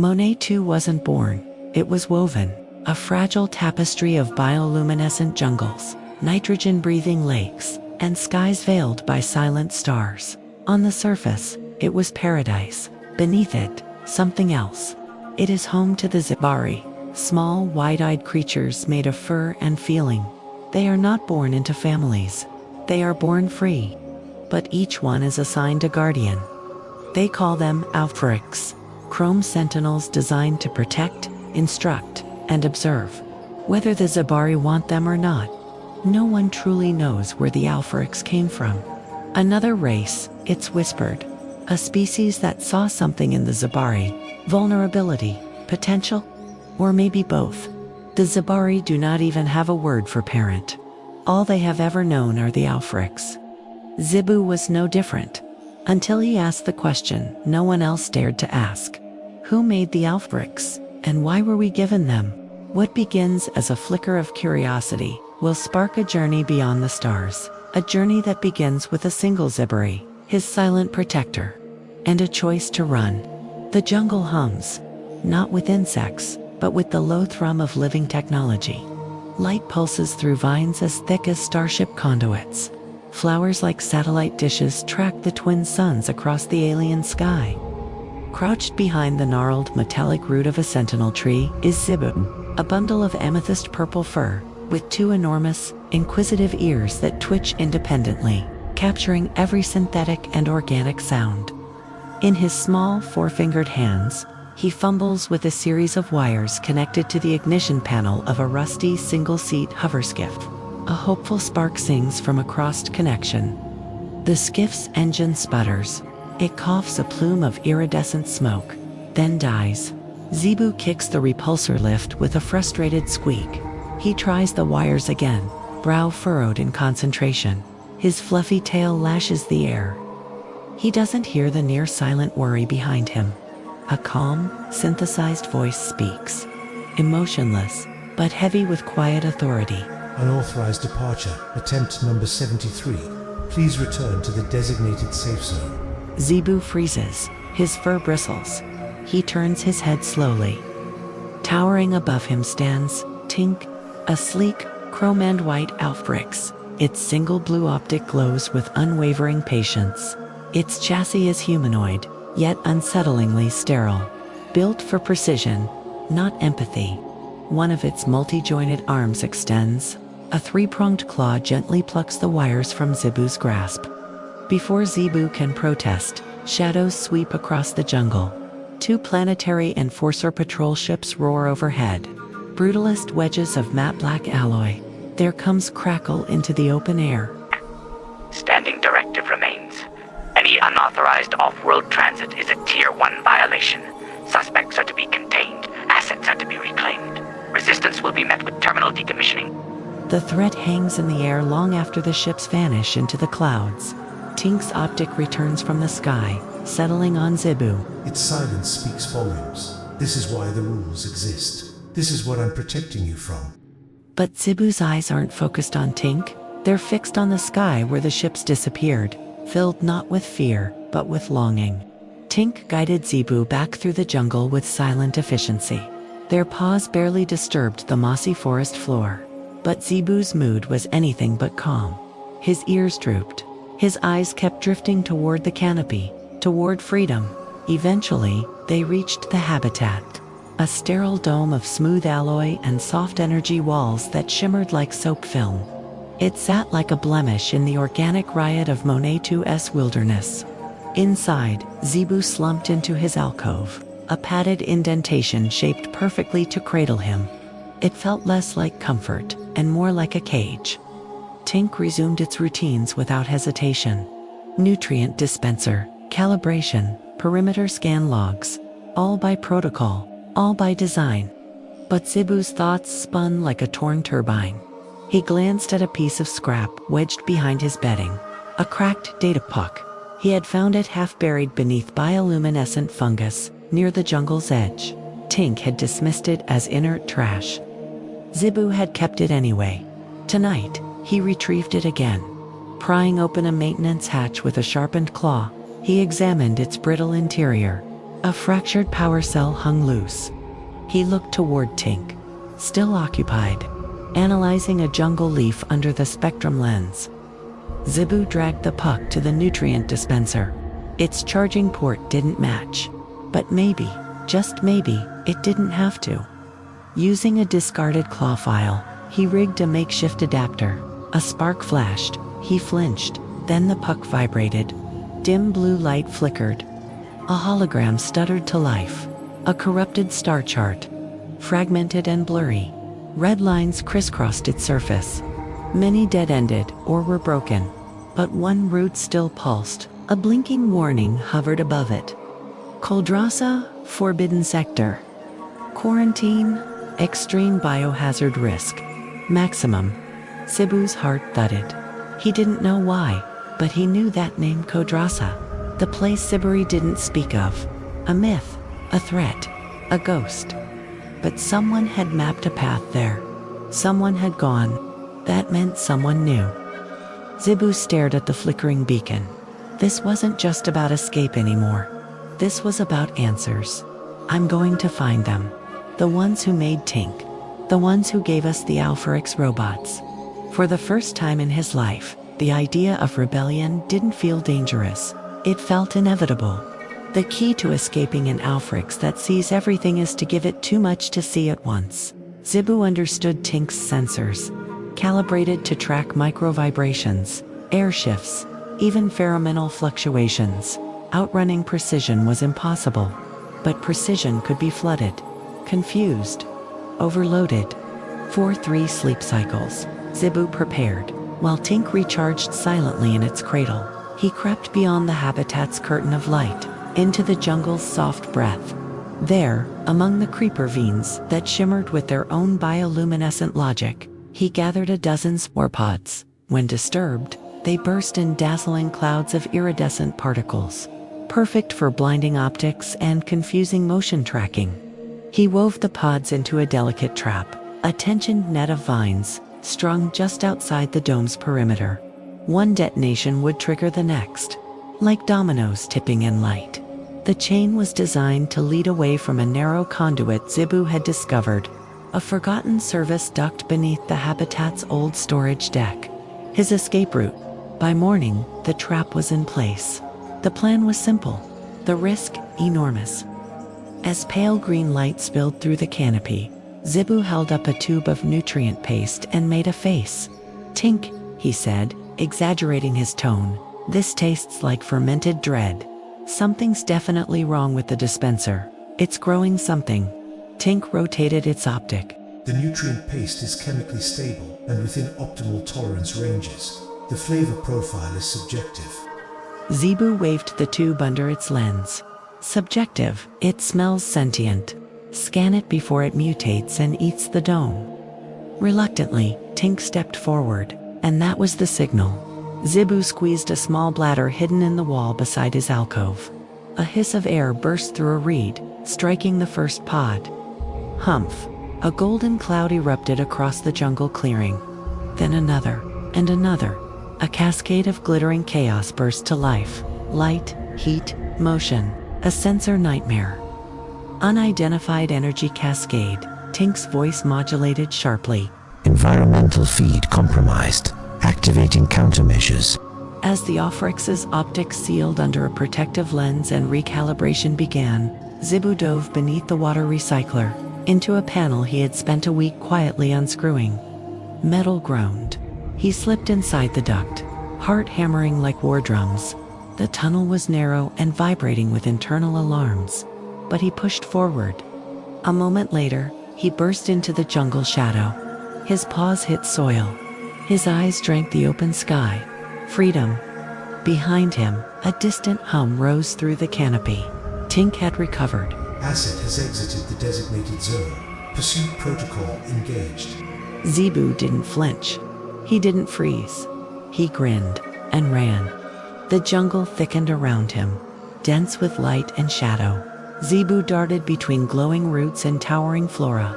Mone'Tou wasn't born, it was woven, a fragile tapestry of bioluminescent jungles, nitrogen-breathing lakes, and skies veiled by silent stars. On the surface, it was paradise. Beneath it, something else. It is home to the Zibbou, small, wide-eyed creatures made of fur and feeling. They are not born into families. They are born free. But each one is assigned a guardian. They call them Authorics, chrome sentinels designed to protect, instruct, and observe. Whether the Zibbou want them or not, no one truly knows where the Authorics came from. Another race, it's whispered. A species that saw something in the Zibbou, vulnerability, potential, or maybe both. The Zibbou do not even have a word for parent. All they have ever known are the Authorics. Zibbou was no different. Until he asked the question no one else dared to ask. Who made the Authorics, and why were we given them? What begins as a flicker of curiosity will spark a journey beyond the stars. A journey that begins with a single Zibbou, his silent protector, and a choice to run. The jungle hums, not with insects, but with the low thrum of living technology. Light pulses through vines as thick as starship conduits. Flowers like satellite dishes track the twin suns across the alien sky. Crouched behind the gnarled metallic root of a sentinel tree is Zibbou, a bundle of amethyst purple fur, with two enormous, inquisitive ears that twitch independently, capturing every synthetic and organic sound. In his small, four-fingered hands, he fumbles with a series of wires connected to the ignition panel of a rusty single-seat hoverskiff. A hopeful spark sings from a crossed connection. The skiff's engine sputters. It coughs a plume of iridescent smoke, then dies. Zibbou kicks the repulsor lift with a frustrated squeak. He tries the wires again, brow furrowed in concentration. His fluffy tail lashes the air. He doesn't hear the near-silent worry behind him. A calm, synthesized voice speaks. Emotionless, but heavy with quiet authority. Unauthorized departure, attempt number 73. Please return to the designated safe zone. Zibbou freezes, his fur bristles. He turns his head slowly. Towering above him stands Tink, a sleek, chrome and white Authorix. Its single blue optic glows with unwavering patience. Its chassis is humanoid, yet unsettlingly sterile. Built for precision, not empathy. One of its multi-jointed arms extends. A three-pronged claw gently plucks the wires from Zibbou's grasp. Before Zibbou can protest, shadows sweep across the jungle. Two planetary enforcer patrol ships roar overhead. Brutalist wedges of matte black alloy. There comes crackle into the open air. Standing directive remains. Any unauthorized off-world transit is a Tier 1 violation. Suspects are to be contained. Assets are to be reclaimed. Resistance will be met with terminal decommissioning. The threat hangs in the air long after the ships vanish into the clouds. Tink's optic returns from the sky, settling on Zibbou. Its silence speaks volumes. This is why the rules exist. This is what I'm protecting you from. But Zibbou's eyes aren't focused on Tink. They're fixed on the sky where the ships disappeared, filled not with fear, but with longing. Tink guided Zibbou back through the jungle with silent efficiency. Their paws barely disturbed the mossy forest floor. But Zibbou's mood was anything but calm. His ears drooped. His eyes kept drifting toward the canopy, toward freedom. Eventually, they reached the habitat. A sterile dome of smooth alloy and soft energy walls that shimmered like soap film. It sat like a blemish in the organic riot of Mone'Tou's wilderness. Inside, Zibbou slumped into his alcove, a padded indentation shaped perfectly to cradle him. It felt less like comfort, and more like a cage. Tink resumed its routines without hesitation. Nutrient dispenser, calibration, perimeter scan logs, all by protocol, all by design. But Zibbou's thoughts spun like a torn turbine. He glanced at a piece of scrap wedged behind his bedding. A cracked data puck. He had found it half buried beneath bioluminescent fungus, near the jungle's edge. Tink had dismissed it as inert trash. Zibbou had kept it anyway. Tonight, he retrieved it again. Prying open a maintenance hatch with a sharpened claw, he examined its brittle interior. A fractured power cell hung loose. He looked toward Tink, still occupied, analyzing a jungle leaf under the spectrum lens. Zibbou dragged the puck to the nutrient dispenser. Its charging port didn't match. But maybe, just maybe, it didn't have to. Using a discarded claw file, he rigged a makeshift adapter. A spark flashed. He flinched. Then the puck vibrated. Dim blue light flickered. A hologram stuttered to life. A corrupted star chart. Fragmented and blurry. Red lines crisscrossed its surface. Many dead-ended or were broken. But one root still pulsed. A blinking warning hovered above it. Kodrassa, Forbidden Sector. Quarantine, extreme biohazard risk. Maximum. Zibbou's heart thudded. He didn't know why, but he knew that name Kodrassa. The place Zibbou didn't speak of. A myth, a threat, a ghost. But someone had mapped a path there. Someone had gone. That meant someone knew. Zibbou stared at the flickering beacon. This wasn't just about escape anymore. This was about answers. I'm going to find them. The ones who made Tink. The ones who gave us the Alpharix robots. For the first time in his life, the idea of rebellion didn't feel dangerous. It felt inevitable. The key to escaping an Alpharix that sees everything is to give it too much to see at once. Zibbou understood Tink's sensors, calibrated to track micro-vibrations, air shifts, even pheromonal fluctuations. Outrunning precision was impossible. But precision could be flooded, confused, overloaded. 4-3 sleep cycles. Zibbou prepared. While Tink recharged silently in its cradle, he crept beyond the habitat's curtain of light, into the jungle's soft breath. There, among the creeper veins that shimmered with their own bioluminescent logic, he gathered a dozen spore pods. When disturbed, they burst in dazzling clouds of iridescent particles, perfect for blinding optics and confusing motion tracking. He wove the pods into a delicate trap, a tensioned net of vines, strung just outside the dome's perimeter. One detonation would trigger the next, like dominoes tipping in light. The chain was designed to lead away from a narrow conduit Zibbou had discovered, a forgotten service duct beneath the habitat's old storage deck. His escape route. By morning, the trap was in place. The plan was simple, the risk enormous. As pale green light spilled through the canopy, Zibbou held up a tube of nutrient paste and made a face. "Tink," he said, exaggerating his tone, "this tastes like fermented dread. Something's definitely wrong with the dispenser. It's growing something." Tink rotated its optic. The nutrient paste is chemically stable and within optimal tolerance ranges. The flavor profile is subjective. Zibbou waved the tube under its lens. "Subjective, it smells sentient. Scan it before it mutates and eats the dome." Reluctantly, Tink stepped forward, and that was the signal. Zibbou squeezed a small bladder hidden in the wall beside his alcove. A hiss of air burst through a reed, striking the first pod. Humph! A golden cloud erupted across the jungle clearing. Then another, and another. A cascade of glittering chaos burst to life. Light, heat, motion. A sensor nightmare. Unidentified energy cascade. Tink's voice modulated sharply. Environmental feed compromised. Activating countermeasures. As the Alpharix's optics sealed under a protective lens and recalibration began, Zibbou dove beneath the water recycler, into a panel he had spent a week quietly unscrewing. Metal groaned. He slipped inside the duct, heart hammering like war drums. The tunnel was narrow and vibrating with internal alarms. But he pushed forward. A moment later, he burst into the jungle shadow. His paws hit soil. His eyes drank the open sky. Freedom. Behind him, a distant hum rose through the canopy. Tink had recovered. Asset has exited the designated zone. Pursuit protocol engaged. Zibbou didn't flinch. He didn't freeze. He grinned and ran. The jungle thickened around him, dense with light and shadow. Zibbou darted between glowing roots and towering flora.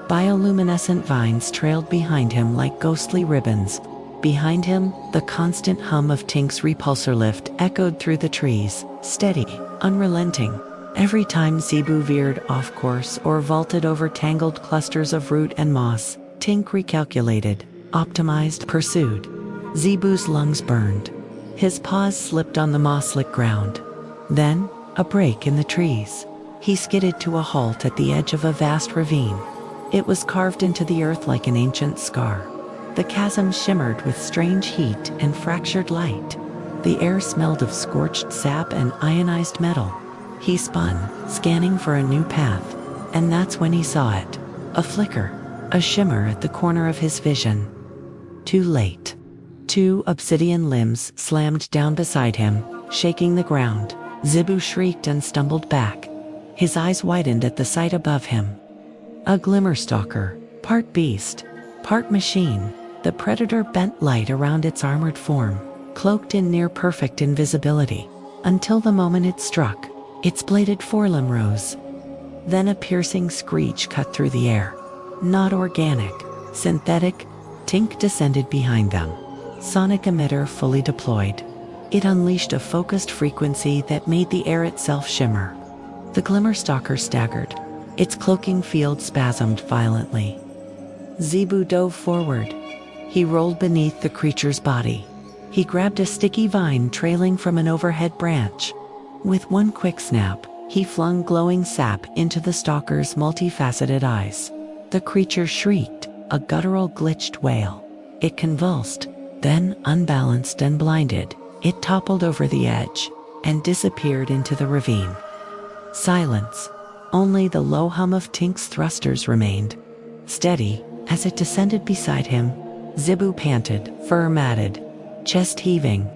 Bioluminescent vines trailed behind him like ghostly ribbons. Behind him, the constant hum of Tink's repulsor lift echoed through the trees, steady, unrelenting. Every time Zibbou veered off course or vaulted over tangled clusters of root and moss, Tink recalculated, optimized, pursued. Zibbou's lungs burned. His paws slipped on the moss-lit ground. Then, a break in the trees. He skidded to a halt at the edge of a vast ravine. It was carved into the earth like an ancient scar. The chasm shimmered with strange heat and fractured light. The air smelled of scorched sap and ionized metal. He spun, scanning for a new path, and that's when he saw it. A flicker, a shimmer at the corner of his vision. Too late. 2 obsidian limbs slammed down beside him, shaking the ground. Zibbou shrieked and stumbled back. His eyes widened at the sight above him. A Glimmer-Stalker, part beast, part machine. The predator bent light around its armored form, cloaked in near-perfect invisibility, until the moment it struck. Its bladed forelimb rose. Then a piercing screech cut through the air. Not organic, synthetic. Tink descended behind them. Sonic emitter fully deployed. It unleashed a focused frequency that made the air itself shimmer. The Glimmer-Stalker staggered. Its cloaking field spasmed violently. Zibbou dove forward. He rolled beneath the creature's body. He grabbed a sticky vine trailing from an overhead branch. With one quick snap, he flung glowing sap into the stalker's multifaceted eyes. The creature shrieked, a guttural glitched wail. It convulsed, then, unbalanced and blinded, it toppled over the edge and disappeared into the ravine. Silence. Only the low hum of Tink's thrusters remained. Steady, as it descended beside him, Zibbou panted, fur matted, chest heaving.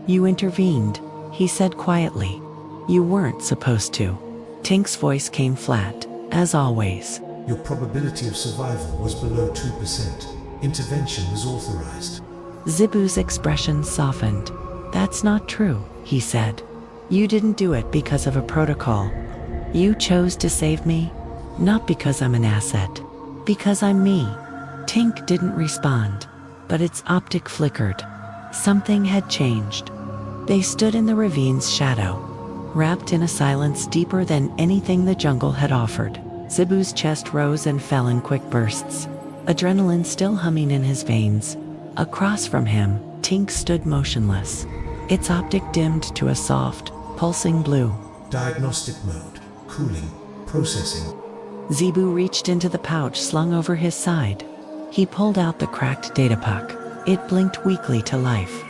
"You intervened," he said quietly. "You weren't supposed to." Tink's voice came flat, as always. Your probability of survival was below 2%. Intervention was authorized. Zibbou's expression softened. "That's not true," he said. "You didn't do it because of a protocol. You chose to save me, not because I'm an asset, because I'm me." Tink didn't respond, but its optic flickered. Something had changed. They stood in the ravine's shadow, wrapped in a silence deeper than anything the jungle had offered. Zibbou's chest rose and fell in quick bursts, adrenaline still humming in his veins. Across from him, Tink stood motionless. Its optic dimmed to a soft, pulsing blue. Diagnostic mode. Cooling. Processing. Zibbou reached into the pouch slung over his side. He pulled out the cracked data puck. It blinked weakly to life.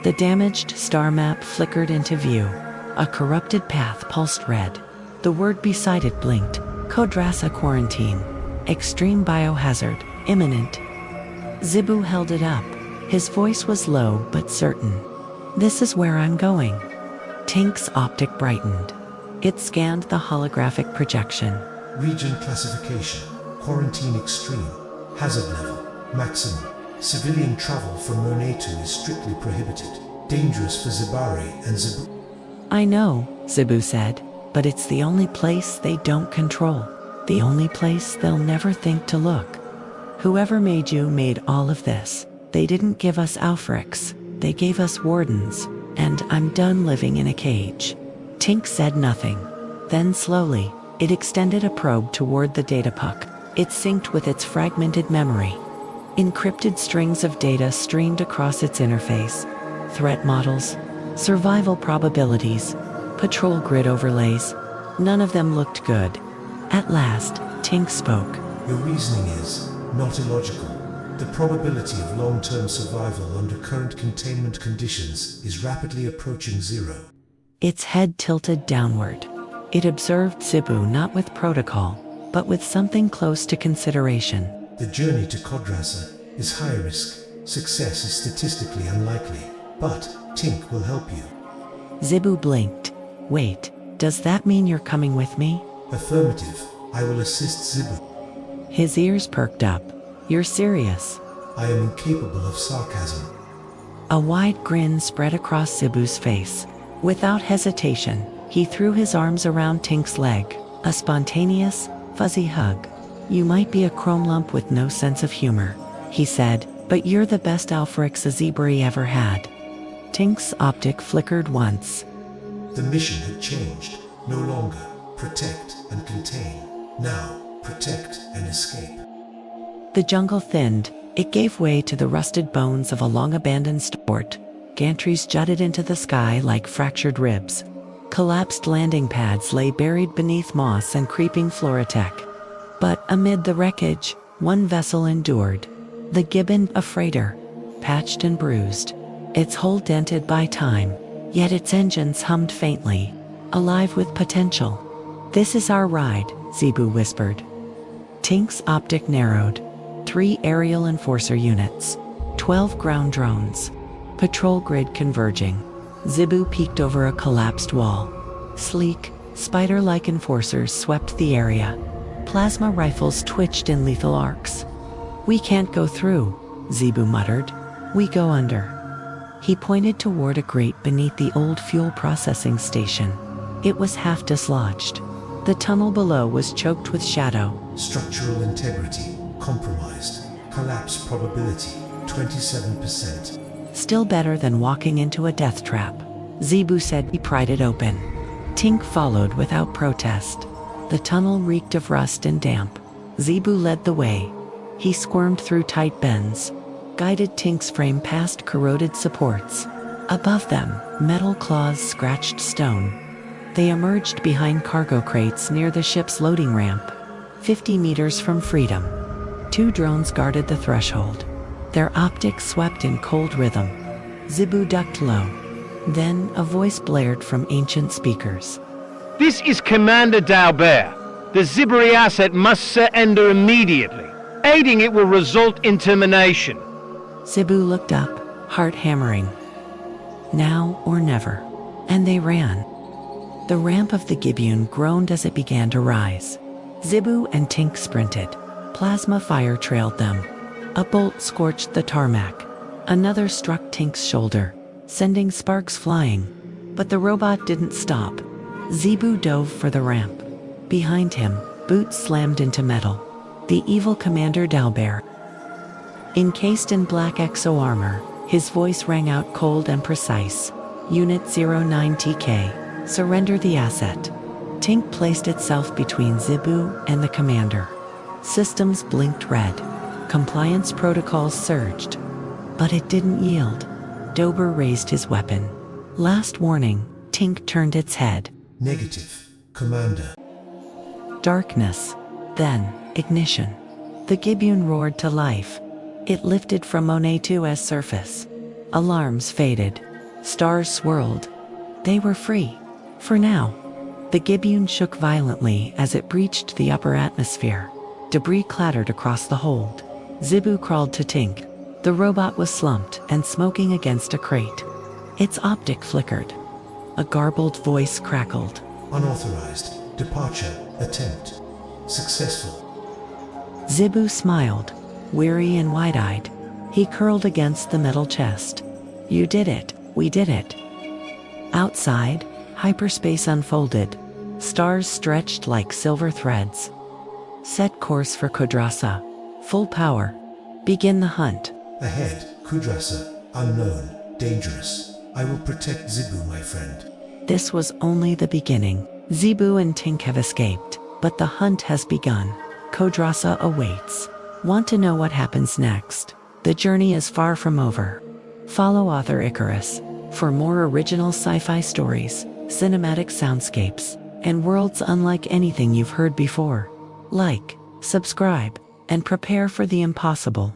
The damaged star map flickered into view. A corrupted path pulsed red. The word beside it blinked. Kodrassa quarantine. Extreme biohazard. Imminent. Zibbou held it up. His voice was low but certain. "This is where I'm going." Tink's optic brightened. It scanned the holographic projection. Region classification. Quarantine extreme. Hazard level. Maximum. Civilian travel from Mone'Tou is strictly prohibited. Dangerous for Zibari and Zibbou. "I know," Zibbou said, "but it's the only place they don't control. The only place they'll never think to look. Whoever made you made all of this. They didn't give us Alfrics. They gave us wardens, and I'm done living in a cage." Tink said nothing. Then slowly, it extended a probe toward the data puck. It synced with its fragmented memory. Encrypted strings of data streamed across its interface. Threat models, survival probabilities, patrol grid overlays. None of them looked good. At last, Tink spoke. Your reasoning is not illogical. The probability of long-term survival under current containment conditions is rapidly approaching zero. Its head tilted downward. It observed Zibbou not with protocol, but with something close to consideration. The journey to Kodrassa is high risk. Success is statistically unlikely, but Tink will help you. Zibbou blinked. "Wait, does that mean you're coming with me?" Affirmative. I will assist Zibbou. His ears perked up. "You're serious?" I am incapable of sarcasm. A wide grin spread across Zibbou's face. Without hesitation, he threw his arms around Tink's leg. A spontaneous, fuzzy hug. "You might be a chrome lump with no sense of humor," he said, "but you're the best Alfrix a Zibri ever had." Tink's optic flickered once. The mission had changed. No longer Protect and contain. Now, protect and escape. The jungle thinned. It gave way to the rusted bones of a long-abandoned starport. Gantries jutted into the sky like fractured ribs. Collapsed landing pads lay buried beneath moss and creeping floratech. But amid the wreckage, one vessel endured. The Gibbon, a freighter, patched and bruised, its hull dented by time, yet its engines hummed faintly, alive with potential. "This is our ride," Zibbou whispered. Tink's optic narrowed. 3 aerial enforcer units, 12 ground drones, patrol grid converging. Zibbou peeked over a collapsed wall. Sleek, spider-like enforcers swept the area. Plasma rifles twitched in lethal arcs. "We can't go through," Zibbou muttered. "We go under." He pointed toward a grate beneath the old fuel processing station. It was half dislodged. The tunnel below was choked with shadow. Structural integrity compromised. Collapse probability 27%. Still better than walking into a death trap, Zibbou said. He pried it open. Tink followed without protest. The tunnel reeked of rust and damp. Zibbou led the way. He squirmed through tight bends, guided Tink's frame past corroded supports. Above them, metal claws scratched stone. They emerged behind cargo crates near the ship's loading ramp, 50 meters from freedom. 2 drones guarded the threshold. Their optics swept in cold rhythm. Zibbou ducked low. Then a voice blared from ancient speakers. "This is Commander D'Albert. The Zibbou asset must surrender immediately. Aiding it will result in termination." Zibbou looked up, heart hammering. Now or never. And they ran. The ramp of the Gibbon groaned as it began to rise. Zibbou and Tink sprinted. Plasma fire trailed them. A bolt scorched the tarmac. Another struck Tink's shoulder, sending sparks flying. But the robot didn't stop. Zibbou dove for the ramp. Behind him, boots slammed into metal. The evil Commander D'Albert. Encased in black exo-armor, his voice rang out cold and precise. "Unit 09TK, surrender the asset." Tink placed itself between Zibbou and the commander. Systems blinked red. Compliance protocols surged. But it didn't yield. Dober raised his weapon. "Last warning." Tink turned its head. Negative, Commander. Darkness. Then, ignition. The Gibbon roared to life. It lifted from Mone'Tou's surface. Alarms faded. Stars swirled. They were free. For now. The Gibbon shook violently as it breached the upper atmosphere. Debris clattered across the hold. Zibbou crawled to Tink. The robot was slumped and smoking against a crate. Its optic flickered. A garbled voice crackled. Unauthorized departure attempt. Successful. Zibbou smiled, weary and wide-eyed. He curled against the metal chest. "You did it. We did it." Outside, hyperspace unfolded. Stars stretched like silver threads. Set course for Kodrassa. Full power. Begin the hunt. Ahead, Kodrassa. Unknown. Dangerous. I will protect Zibbou, my friend. This was only the beginning. Zibbou and Tink have escaped, but the hunt has begun. Kodrassa awaits. Want to know what happens next? The journey is far from over. Follow Author Ikaros for more original sci-fi stories, cinematic soundscapes, and worlds unlike anything you've heard before. Like, subscribe, and prepare for the impossible.